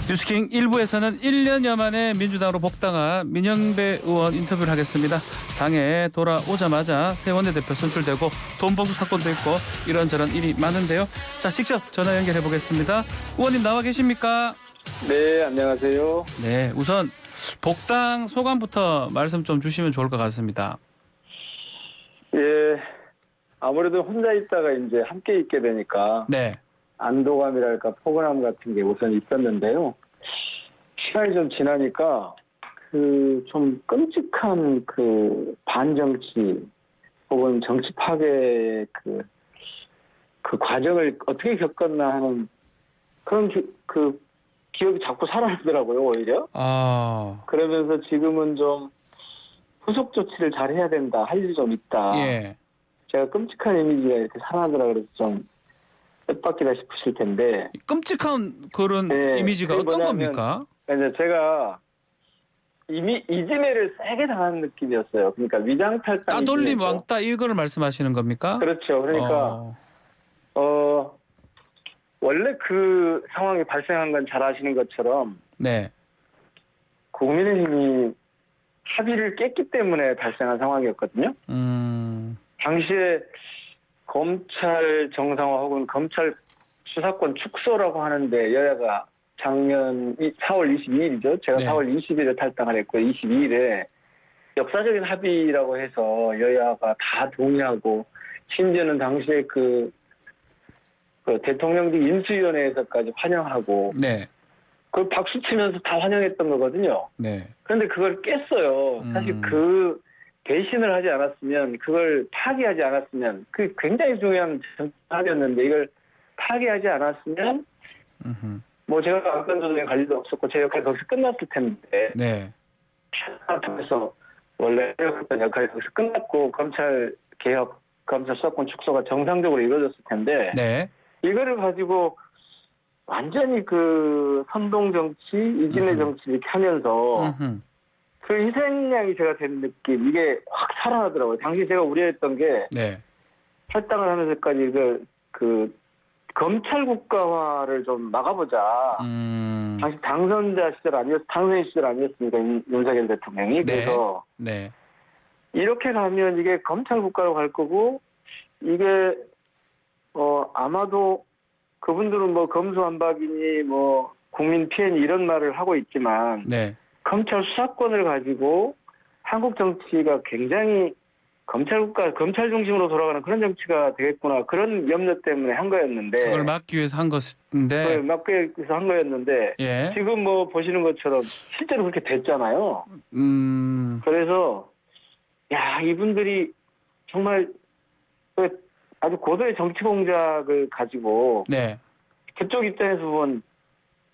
뉴스킹 1부에서는 1년여 만에 민주당으로 복당한 민영배 의원 인터뷰를 하겠습니다. 당에 돌아오자마자 새 원내대표 선출되고 돈봉투 사건도 있고 이런저런 일이 많은데요. 자, 직접 전화 연결해 보겠습니다. 의원님 나와 계십니까? 네, 안녕하세요. 네, 우선 복당 소감부터 말씀 좀 주시면 좋을 것 같습니다. 예, 아무래도 혼자 있다가 이제 함께 있게 되니까 네. 안도감이랄까 포근함 같은 게 우선 있었는데요. 시간이 좀 지나니까 그 좀 끔찍한 그 반정치 혹은 정치 파괴의 그 과정을 어떻게 겪었나 하는 그런 그 기억이 자꾸 살아나더라고요, 오히려. 그러면서 지금은 좀 후속 조치를 잘 해야 된다, 할 일이 좀 있다. 예. 제가 끔찍한 이미지가 이렇게 살아나더라 그래서 좀 뜻밖이다 싶으실 텐데. 끔찍한 그런 네, 이미지가 어떤 겁니까? 이제 제가 이미 이지매를 세게 당한 느낌이었어요. 그러니까 위장탈당. 따돌림 왕따 이거를 말씀하시는 겁니까? 그렇죠. 그러니까 원래 그 상황이 발생한 건 잘 아시는 것처럼 네. 국민의힘이 합의를 깼기 때문에 발생한 상황이었거든요. 당시에 검찰 정상화 혹은 검찰 수사권 축소라고 하는데 여야가 작년 4월 22일이죠. 제가 네. 4월 20일에 탈당을 했고 22일에 역사적인 합의라고 해서 여야가 다 동의하고 심지어는 당시에 그 대통령직 인수위원회에서까지 환영하고 네. 그걸 박수 치면서 다 환영했던 거거든요. 네. 그런데 그걸 깼어요. 사실 그 배신을 하지 않았으면, 그걸 파기하지 않았으면, 그 굉장히 중요한 합의였는데 이걸 파기하지 않았으면 뭐 제가 안건 조정에 관리도 없었고 제 역할이 거기서 끝났을 텐데. 네. 통해서 원래 했던 역할이 거기서 끝났고 검찰 개혁, 검찰 수사권 축소가 정상적으로 이루어졌을 텐데. 네. 이거를 가지고 완전히 그 선동 정치, 이진의 정치 이렇게 하면서 그 희생양이 제가 된 느낌, 이게 확 살아나더라고요. 당시 제가 우려했던 게 네. 탈당을 하면서까지 그 검찰 국가화를 좀 막아보자. 당시 당선자 시절 당선인 시절 아니었습니까? 윤석열 대통령이. 네. 그래서 네. 이렇게 가면 이게 검찰 국가로 갈 거고, 이게 아마도 그분들은 뭐 검수완박이니 뭐 국민 피해니 이런 말을 하고 있지만. 네. 검찰 수사권을 가지고 한국 정치가 굉장히 검찰 중심으로 돌아가는 그런 정치가 되겠구나. 그런 염려 때문에 한 거였는데. 그걸 막기 위해서 한 것인데. 그걸 막기 위해서 한 거였는데. 예. 지금 뭐 보시는 것처럼 실제로 그렇게 됐잖아요. 그래서, 야, 이분들이 정말 아주 고도의 정치 공작을 가지고. 네. 그쪽 입장에서 보면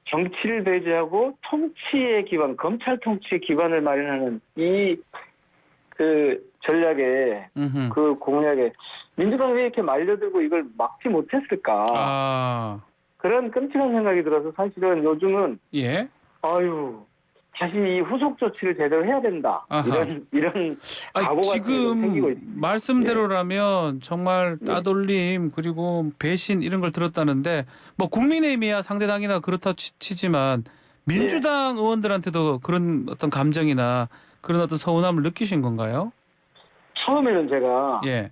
정치를 배제하고 통치의 기반, 검찰 통치의 기반을 마련하는 이 그 전략에, 그 공략에 민주당이 왜 이렇게 말려들고 이걸 막지 못했을까? 그런 끔찍한 생각이 들어서 사실은 요즘은 예. 다시 이 후속 조치를 제대로 해야 된다. 이런 각오가 지금 생기고 있습니다. 말씀대로라면 정말 따돌림 그리고 배신 이런 걸 들었다는데 뭐 국민의힘이야 상대당이나 그렇다 치지만 민주당 의원들한테도 그런 어떤 감정이나 그런 어떤 서운함을 느끼신 건가요? 처음에는 제가 예.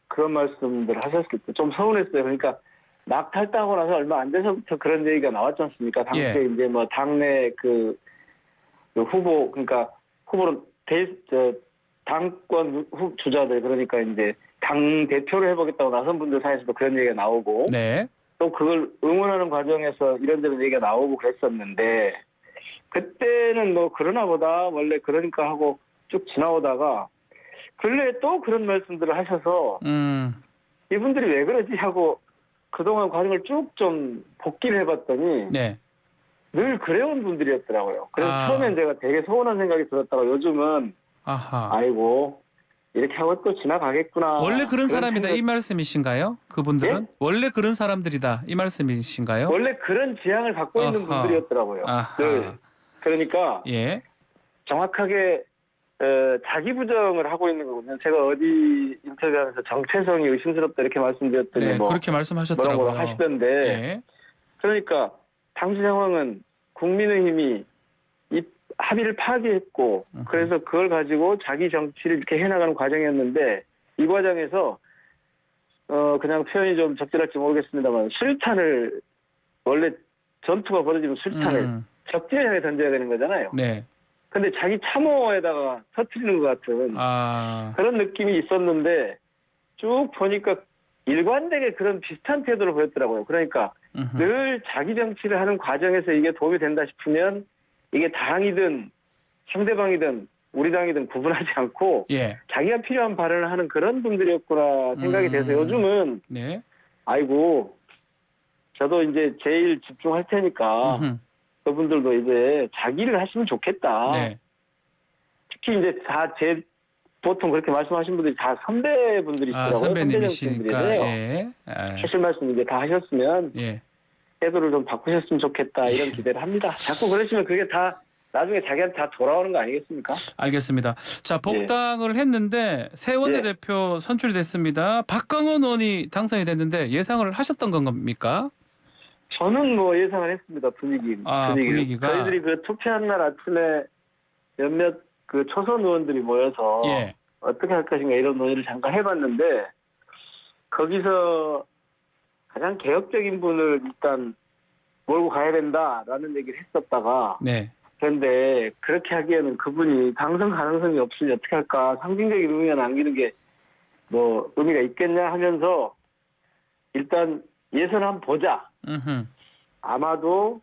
그런 말씀들 하셨을 때 좀 서운했어요. 그러니까 막 탈당하고 나서 얼마 안 돼서부터 그런 얘기가 나왔지 않습니까? 당시에 이제 뭐 당내 그 후보, 그러니까 후보로 당권 주자들, 그러니까 이제 당 대표를 해보겠다고 나선 분들 사이에서도 그런 얘기가 나오고. 네. 또 그걸 응원하는 과정에서 이런저런 얘기가 나오고 그랬었는데, 그때는 뭐 그러나 보다 원래 그러니까 하고 쭉 지나오다가 근래에 또 그런 말씀들을 하셔서 이분들이 왜 그러지 하고 그동안 과정을 쭉 좀 복기를 해봤더니 네. 늘 그래온 분들이었더라고요. 그래서 처음엔 제가 되게 서운한 생각이 들었다가 요즘은 아이고 이렇게 하고 또 지나가겠구나. 원래 그런 사람이다 이 말씀이신가요? 그분들은? 예? 원래 그런 사람들이다 이 말씀이신가요? 원래 그런 지향을 갖고 있는 분들이었더라고요. 늘. 그러니까 정확하게 자기 부정을 하고 있는 거거든요. 제가 어디 인터뷰하면서 정체성이 의심스럽다 이렇게 말씀드렸더니 네, 그렇게 말씀하셨더라고요. 뭐라고 하시던데. 예. 그러니까 당시 상황은 국민의힘이 이 합의를 파기했고 그래서 그걸 가지고 자기 정치를 이렇게 해나가는 과정이었는데 이 과정에서 그냥 표현이 좀 적절할지 모르겠습니다만 술탄을 원래 전투가 벌어지면 술탄을 적지를 향해 던져야 되는 거잖아요. 네. 근데 자기 참호에다가 터뜨리는 것 같은 그런 느낌이 있었는데 쭉 보니까 일관되게 그런 비슷한 태도를 보였더라고요. 그러니까 늘 자기 정치를 하는 과정에서 이게 도움이 된다 싶으면 이게 당이든 상대방이든 우리 당이든 구분하지 않고 예. 자기가 필요한 발언을 하는 그런 분들이었구나 생각이 돼서 요즘은 네. 아이고 저도 이제 제일 집중할 테니까 그분들도 이제 자기를 하시면 좋겠다. 네. 특히 이제 보통 그렇게 말씀하신 분들이 다 선배분들이시더라고요. 선배님이시니까. 예. 하실 말씀 이제 다 하셨으면 예. 태도를 좀 바꾸셨으면 좋겠다 이런 기대를 합니다. 자꾸 그러시면 그게 다 나중에 자기한테 다 돌아오는 거 아니겠습니까? 알겠습니다. 자, 복당을 했는데 새 원내대표 선출이 됐습니다. 박광원 의원이 당선이 됐는데 예상을 하셨던 겁니까? 저는 뭐 예상을 했습니다. 분위기가. 저희들이 그 투표한 날 아침에 몇몇 그 초선 의원들이 모여서 어떻게 할 것인가 이런 논의를 잠깐 해봤는데 거기서 가장 개혁적인 분을 일단 몰고 가야 된다라는 얘기를 했었다가 그런데 그렇게 하기에는 그분이 당선 가능성이 없으니 어떻게 할까 상징적인 의미가 남기는 게 뭐 의미가 있겠냐 하면서 일단 예선 한번 보자. 아마도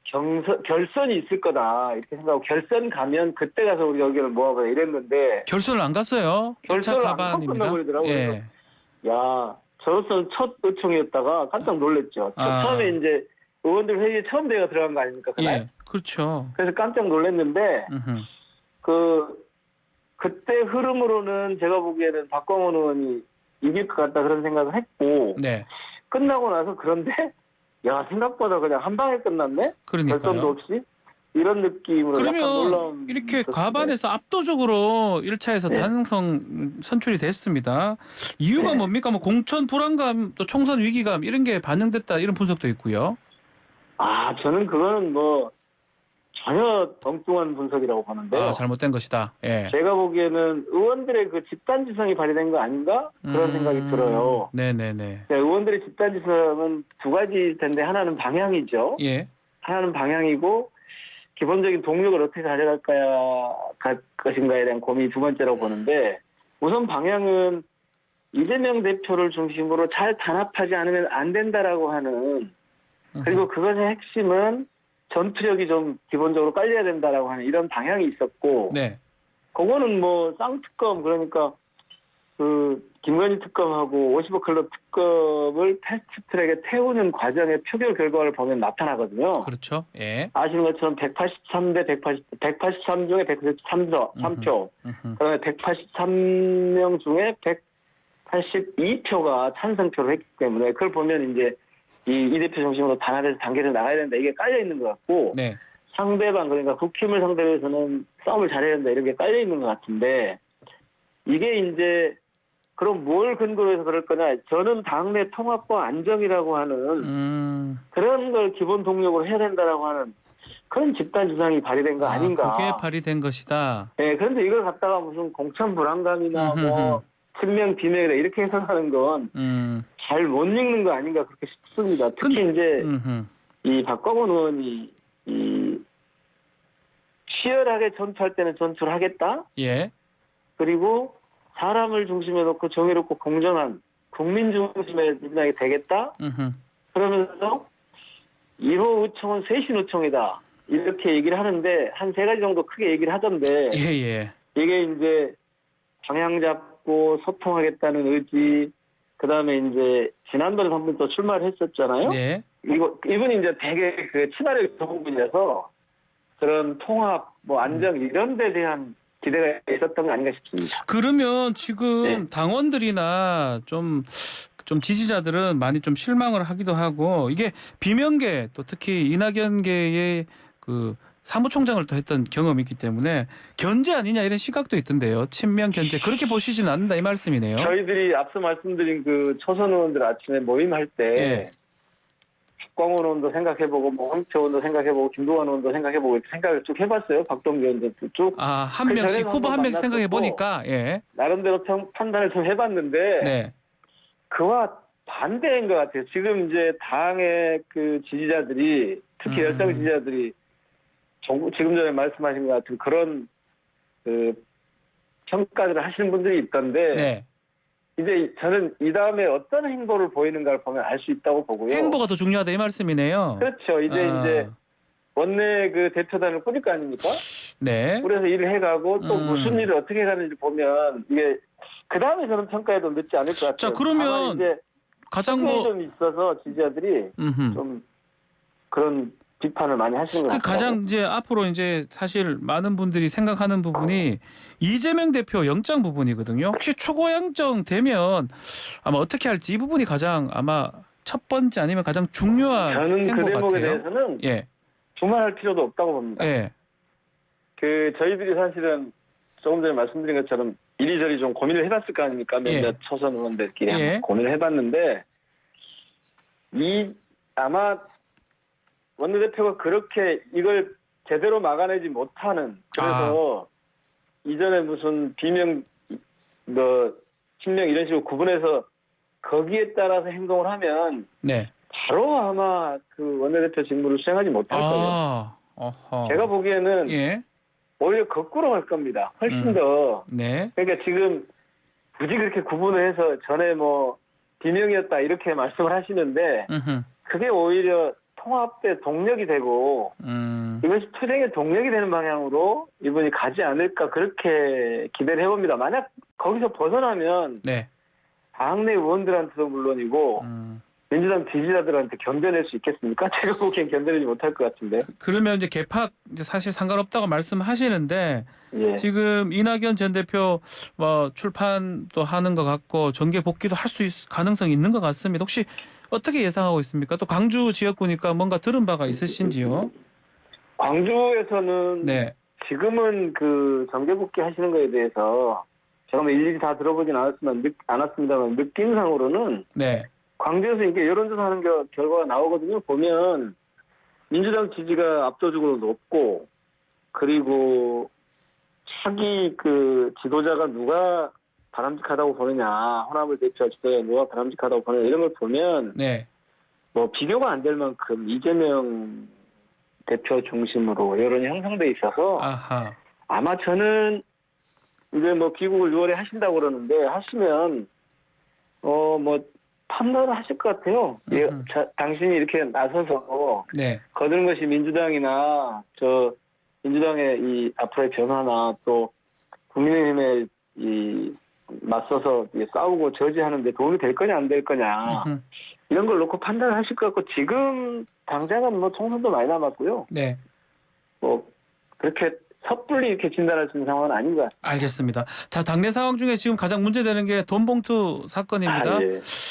결선이 있을 거다 이렇게 생각하고 결선 가면 그때 가서 우리 의견을 모아보자 이랬는데 결선을 안 갔어요. 결선을 안 하고 끝나버리더라고요. 야 저로서는 첫 요청이었다가 깜짝 놀랐죠. 처음에 이제 의원들 회의에 처음 대가 들어간 거 아닙니까? 그날? 그렇죠. 그래서 깜짝 놀랐는데 그때 흐름으로는 제가 보기에는 박광원 의원이 이길 것 같다 그런 생각을 했고 끝나고 나서 그런데 야 생각보다 그냥 한 방에 끝났네? 그러니까요. 결선도 없이? 이런 느낌으로 그러면 이렇게 과반에서 압도적으로 1차에서 당선 선출이 됐습니다. 이유가 뭡니까? 뭐 공천 불안감, 또 총선 위기감 이런 게 반영됐다 이런 분석도 있고요. 저는 그거는 뭐 전혀 엉뚱한 분석이라고 보는데요. 잘못된 것이다. 제가 보기에는 의원들의 그 집단지성이 발휘된 거 아닌가? 그런 생각이 들어요. 네네네. 의원들의 집단지성은 두 가지일 텐데 하나는 방향이죠. 하나는 방향이고 기본적인 동력을 어떻게 가져갈 것인가에 대한 고민이 두 번째라고 보는데 우선 방향은 이재명 대표를 중심으로 잘 단합하지 않으면 안 된다라고 하는 그리고 그것의 핵심은 전투력이 좀 기본적으로 깔려야 된다라고 하는 이런 방향이 있었고 그거는 뭐 쌍특검 그러니까 그 김건희 특검하고 50억 클럽 특검을 패스트트랙에 태우는 과정의 표결 결과를 보면 나타나거든요. 그렇죠. 아시는 것처럼 183대 183 중에 183표, 그다음에 183명 중에 182표가 찬성표를 했기 때문에 그걸 보면 이제 이 대표 중심으로 단합해서 단계를 나가야 된다. 이게 깔려 있는 것 같고 상대방 그러니까 국힘을 상대로 해서는 싸움을 잘해야 된다. 이런 게 깔려 있는 것 같은데 이게 이제 그럼 뭘 근거로 해서 그럴 거냐. 저는 당내 통합과 안정이라고 하는 그런 걸 기본 동력으로 해야 된다라고 하는 그런 집단 지성이 발휘된 거 아닌가. 그게 발휘된 것이다. 그런데 이걸 갖다가 무슨 공천 불안감이나 뭐 친명 비명이다 이렇게 해석하는 건 잘 못 읽는 거 아닌가 그렇게 싶습니다. 특히 이제 이 박광원 의원이 이 치열하게 전투할 때는 전투를 하겠다. 그리고 사람을 중심에 놓고 정의롭고 공정한 국민 중심의 민주당이 되겠다. 그러면서 1호 의총은 쇄신 의총이다. 이렇게 얘기를 하는데 한 세 가지 정도 크게 얘기를 하던데 이게 이제 방향 잡고 소통하겠다는 의지 그다음에 이제 지난번에 한 번 또 출마를 했었잖아요. 이분이 이제 되게 그 친화력이 좋은 분이라서 그런 통합 뭐 안정 이런 데 대한 기대가 있었던 거 아닌가 싶습니다. 그러면 지금 당원들이나 좀 지지자들은 많이 좀 실망을 하기도 하고 이게 비명계 또 특히 이낙연계의 그 사무총장을 또 했던 경험이 있기 때문에 견제 아니냐 이런 시각도 있던데요. 친명 견제 그렇게 보시지는 않는다 이 말씀이네요. 저희들이 앞서 말씀드린 그 초선 의원들 아침에 모임할 때 박광원 의원도 생각해보고 뭐 황태 의원도 생각해보고 김동완 의원도 생각해보고 이렇게 생각을 쭉 해봤어요. 박동기 의원도 쭉. 한 명씩 후보 한 명씩 생각해 보니까 예. 나름대로 판단을 좀 해봤는데 네. 그와 반대인 것 같아요. 지금 이제 당의 그 지지자들이 특히 열성 지지자들이 지금 전에 말씀하신 것 같은 그런 그 평가들을 하시는 분들이 있던데 네. 이제 저는 이 다음에 어떤 행보를 보이는가를 보면 알 수 있다고 보고요. 행보가 더 중요하다 이 말씀이네요. 그렇죠. 이제 원내 그 대표단을 꾸릴 거 아닙니까? 네. 그래서 일을 해가고 또 무슨 일을 어떻게 가는지 보면 이게 그 다음에 저는 평가해도 늦지 않을 것 같아요. 자, 그러면 다만 이제 가장 좀 있어서 지지자들이 좀 그런 비판을 많이 하시는 것 같아요. 가장 이제 앞으로 이제 사실 많은 분들이 생각하는 부분이 이재명 대표 영장 부분이거든요. 혹시 초고영장 되면 아마 어떻게 할지 이 부분이 가장 아마 첫 번째 아니면 가장 중요한 저는 행보 그 대목에 같아요. 대해서는 예. 두말할 필요도 없다고 봅니다. 예. 그 저희들이 사실은 조금 전에 말씀드린 것처럼 이리저리 좀 고민을 해봤을 거 아닙니까? 몇몇 초선 의원들끼리 한번 고민을 해봤는데 아마 원내대표가 그렇게 이걸 제대로 막아내지 못하는 그래서 이전에 무슨 비명 친명 이런 식으로 구분해서 거기에 따라서 행동을 하면 바로 아마 그 원내대표 직무를 수행하지 못할 거예요. 어허. 제가 보기에는 오히려 거꾸로 갈 겁니다. 훨씬 더. 그러니까 지금 굳이 그렇게 구분을 해서 전에 뭐 비명이었다 이렇게 말씀을 하시는데 그게 오히려 통합의 동력이 되고 이것이 투쟁의 동력이 되는 방향으로 이분이 가지 않을까 그렇게 기대를 해봅니다. 만약 거기서 벗어나면 당내 의원들한테도 물론이고 민주당 지지자들한테 견뎌낼 수 있겠습니까? 제가 보기엔 견뎌내지 못할 것 같은데. 그러면 이제 개팍 이제 사실 상관없다고 말씀하시는데 지금 이낙연 전 대표 뭐 출판도 하는 것 같고 정계 복귀도 할 수 있을 가능성이 있는 것 같습니다. 혹시 어떻게 예상하고 있습니까? 또 광주 지역구니까 뭔가 들은 바가 있으신지요? 광주에서는 지금은 그 정계 복귀 하시는 거에 대해서 제가 뭐 일일이 다 들어보진 않았습니다만 느낌상으로는 광주에서 이게 여론조사하는 결과가 나오거든요. 보면 민주당 지지가 압도적으로 높고 그리고 차기 그 지도자가 누가 바람직하다고 보느냐, 호남을 대표할 지도자가 누가 바람직하다고 보느냐 이런 걸 보면 뭐 비교가 안 될 만큼 이재명 대표 중심으로 여론이 형성돼 있어서 아마 저는 이제 뭐 귀국을 6월에 하신다고 그러는데 하시면 뭐 판단을 하실 것 같아요. 당신이 이렇게 나서서 거두는 것이 민주당이나 민주당의 이 앞으로의 변화나 또 국민의힘의 이 맞서서 싸우고 저지하는 데 도움이 될 거냐 안 될 거냐 이런 걸 놓고 판단을 하실 것 같고 지금 당장은 뭐 총선도 많이 남았고요. 뭐 그렇게 섣불리 이렇게 진단할 수 있는 상황은 아닌 것 같습니다. 알겠습니다. 자, 당내 상황 중에 지금 가장 문제되는 게 돈봉투 사건입니다.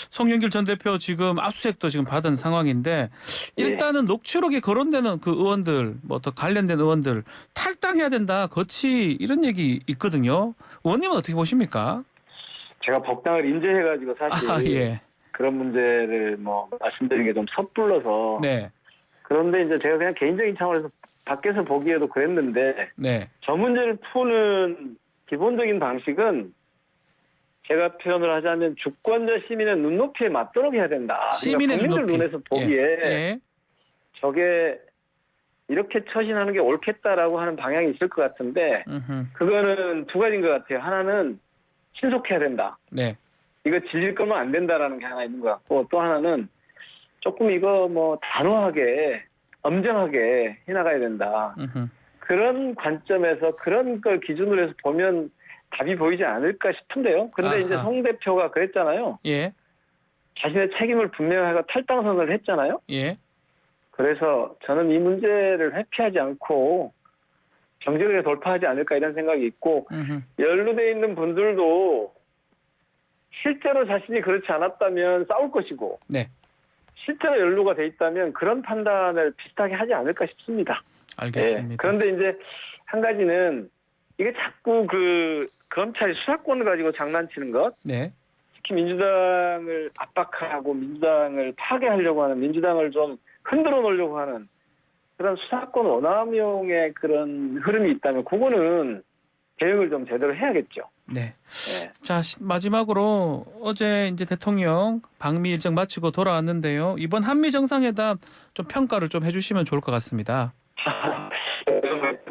송영길 전 대표 지금 압수수색도 지금 받은 상황인데 일단은 녹취록에 거론되는 그 의원들 뭐 더 관련된 의원들 탈당해야 된다. 거치 이런 얘기 있거든요. 의원님은 어떻게 보십니까? 제가 법당을 인재해가지고 사실 그런 문제를 뭐 말씀드린 게 좀 섣불러서 그런데 이제 제가 그냥 개인적인 차원에서 밖에서 보기에도 그랬는데 저 문제를 푸는 기본적인 방식은 제가 표현을 하자면 주권자 시민의 눈높이에 맞도록 해야 된다. 시민의 국민들 눈높이. 눈에서 보기에 저게 이렇게 처신하는 게 옳겠다라고 하는 방향이 있을 것 같은데 그거는 두 가지인 것 같아요. 하나는 신속해야 된다. 이거 질릴 거면 안 된다라는 게 하나 있는 것 같고 또 하나는 조금 이거 뭐 단호하게 엄정하게 해나가야 된다. 그런 관점에서 그런 걸 기준으로 해서 보면 답이 보이지 않을까 싶은데요. 그런데 이제 송 대표가 그랬잖아요. 자신의 책임을 분명하게 탈당선을 했잖아요. 그래서 저는 이 문제를 회피하지 않고 정직하게 돌파하지 않을까 이런 생각이 있고 연루돼 있는 분들도 실제로 자신이 그렇지 않았다면 싸울 것이고 실제로 연루가 돼 있다면 그런 판단을 비슷하게 하지 않을까 싶습니다. 알겠습니다. 그런데 이제 한 가지는 이게 자꾸 그 검찰이 수사권을 가지고 장난치는 것, 특히 민주당을 압박하고 민주당을 파괴하려고 하는 민주당을 좀 흔들어 놓으려고 하는 그런 수사권 원남용의 그런 흐름이 있다면 그거는 대응을 좀 제대로 해야겠죠. 네. 네. 자, 마지막으로 어제 이제 대통령 방미 일정 마치고 돌아왔는데요. 이번 한미 정상회담 좀 평가를 좀 해주시면 좋을 것 같습니다.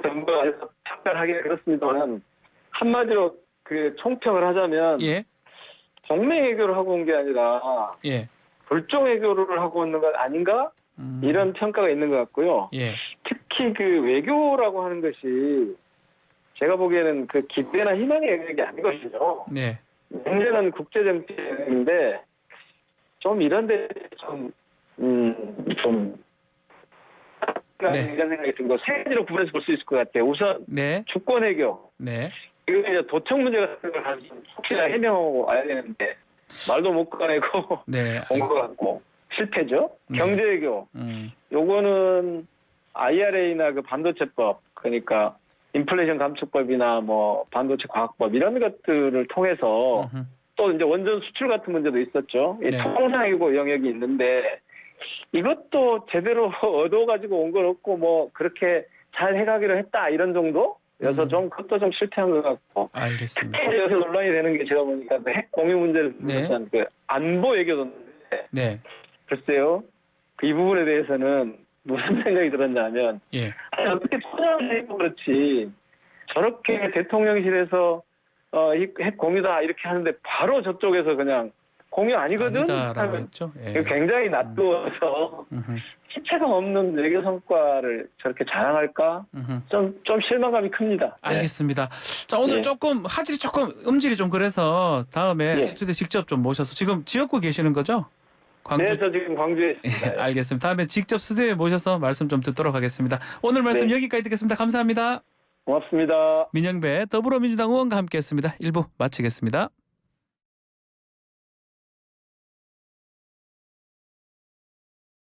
정부가 특별하게 그렇습니다만 한마디로 그 총평을 하자면 예, 동맹 외교를 하고 온 게 아니라 예, 불종 외교를 하고 있는 것 아닌가 이런 평가가 있는 것 같고요. 예, 특히 그 외교라고 하는 것이 제가 보기에는 그 기대나 희망의 영역이 아니거든요. 네, 문제는 국제정치인데 좀 이런데 좀 네. 이런 생각이 들고 세 가지로 구분해서 볼 수 있을 것 같아요. 우선 네, 주권 외교. 네, 이거 이제 도청 문제 같은 걸 혹시나 해명하고 와야 되는데 말도 못 꺼내고 네, 온 것 같고 실패죠. 네. 경제 외교. 요거는 IRA나 그 반도체법 그러니까 인플레이션 감축법이나 뭐 반도체 과학법 이런 것들을 통해서 또 이제 원전 수출 같은 문제도 있었죠. 이 네. 통상이고 영역이 있는데 이것도 제대로 얻어가지고 온 건 없고 뭐 그렇게 잘 해가기로 했다 이런 정도여서 좀 그것도 좀 실패한 것 같고 알겠습니다. 특히 여기서 논란이 되는 게 제가 보니까 그 핵 공유 문제를 비롯한 그 안보 외교도인데 네, 글쎄요 이 부분에 대해서는 무슨 생각이 들었냐면 예, 아니, 어떻게 포장을 해도 그렇지 저렇게 대통령실에서 핵 공유다 이렇게 하는데 바로 저쪽에서 그냥 공유 아니거든 아니다라고 하면 했죠. 예. 굉장히 낯두어서 실체감 없는 외교 성과를 저렇게 자랑할까 좀 실망감이 큽니다. 네. 알겠습니다. 자, 오늘 예. 조금 화질이 조금 음질이 좀 그래서 다음에 예. 스튜디오 직접 좀 모셔서 지금 지역구 계시는 거죠? 광주. 네, 저 지금 광주에 예, 있습니다. 알겠습니다. 다음에 직접 스튜디오에 모셔서 말씀 좀 듣도록 하겠습니다. 오늘 말씀 네. 여기까지 듣겠습니다. 감사합니다. 고맙습니다. 민영배 더불어민주당 의원과 함께했습니다. 1부 마치겠습니다.